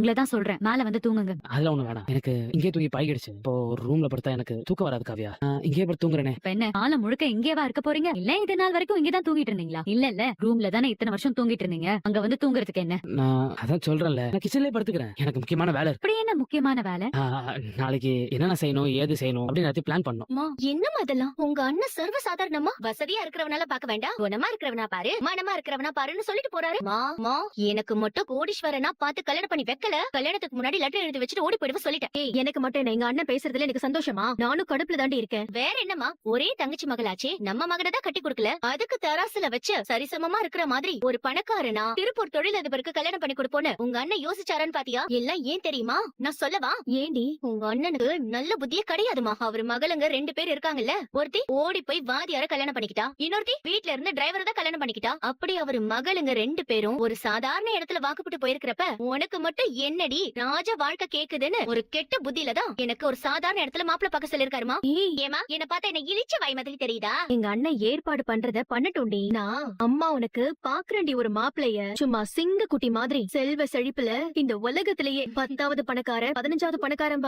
உங்களை தான் சொல்றேன், மேல வந்து தூங்குங்க. அதெல்லாம் ஒண்ணு வேணாம். எனக்கு இங்கே தூங்கி பழகிடுச்சு. இப்போ ஒரு ரூம்ல படுத்தா எனக்கு தூக்கம் வராது காவியா. இங்கே படுத்து தூங்குறேனே. இப்ப என்ன காலம் முழுக்க இங்கேவா இருக்க போறீங்க? இல்ல இது நாள் வரைக்கும் இங்கதான் தூங்கிட்டு இருந்தீங்களா? இல்ல ரூம்ல தானே இத்தனை வருஷம் தூங்கிட்டு இருந்தீங்க. அங்க வந்து தூங்குறதுக்கு என்ன? நான் அதான் சொல்றேன்ல, நான் கிச்சன்லயே படுத்துக்கிறேன். எனக்கு முக்கியமான வேலை இருக்கு. அப்படி என்ன முக்கியமான வேலை? நாளைக்கு என்னென்ன செய்யணும், ஏது செய்யணும் அப்படின்னு பிளான் பண்ணணும். என்னமா அதெல்லாம்? உங்க அண்ணன் சர்வ சாதாரணமா வசதியா இருக்கிறவனால பாக்க வேண்டாம், குணமா இருக்கிறவனா பாரு, மனமா இருக்கிறவனா பாருன்னு சொல்லிட்டு போறாரு. மா எனக்கு மட்டும் கோடீஸ்வரனா பார்த்து கல்யாணம் பண்ணி வைக்கல. கல்யாணத்துக்கு முன்னாடி லெட்டர் எழுதி வச்சுட்டு ஓடி போயிடுவ சொல்லிட்டேன். எனக்கு மட்டும் என்ன எங்க அண்ணன் பேசுறதுல எனக்கு சந்தோஷமா? நானும் கடுப்புல தாண்டி இருக்கேன். வேற என்னமா, ஒரே தங்கச்சி மகளாச்சே, நம்ம மகனை தான் கட்டி கொடுக்கல. அதுக்கு தராசுல வச்சு சரிசமமா இருக்கிற மாதிரி ஒரு பணக்காரனா திருப்பூர் தொழிலதிபருக்கு கல்யாணம் பண்ணி கொடுப்போன்னு உங்க அண்ணன் யோசிச்சாரான்னு பாத்தியா? எல்லாம் ஏன் தெரியுமா? நான் சொல்லவா? ஏண்டி உங்க அண்ணனுக்கு நல்ல புத்தியே கிடையாதுமா. அவர் மகளுங்க 2 பேர் இருக்காங்கல்ல, ஒருத்தி ஓடி போய் வாதியார கல்யாணம் பண்ணிக்கிட்டா, இன்னொருத்தி வீட்ல இருந்து டிரைவர் தான் கல்யாணம் பண்ணிக்கிட்டா. அப்படி அவர் மகளுங்க 2 பேரும் ஒரு சாதாரண இடத்துல வாக்குப்பட்டு போயிருக்கிறப்ப உனக்கு மட்டும் என்னடி ராஜ வாழ்க்கை கேக்குதுன்னு ஒரு கெட்ட புத்தியில தான் எனக்கு ஒரு சாதாரண இடத்துல மாப்பிள பார்க்க சொல்லிருக்காருமா. ஏமா என்ன பார்த்தா என்ன இழிச்ச வாய் மாதிரி தெரியுதா? எங்க அண்ணன் ஏற்பாடு பண்றத பண்ணட்டும்டி. நான் அம்மா உனக்கு பாக்குறேன்டி ஒரு மாப்பிளைய, சும்மா சிங்க குட்டி மாதிரி செல்வ செழிப்புல இந்த உலகத்திலேயே 10வது பணக்கார 15வது பணக்காரன்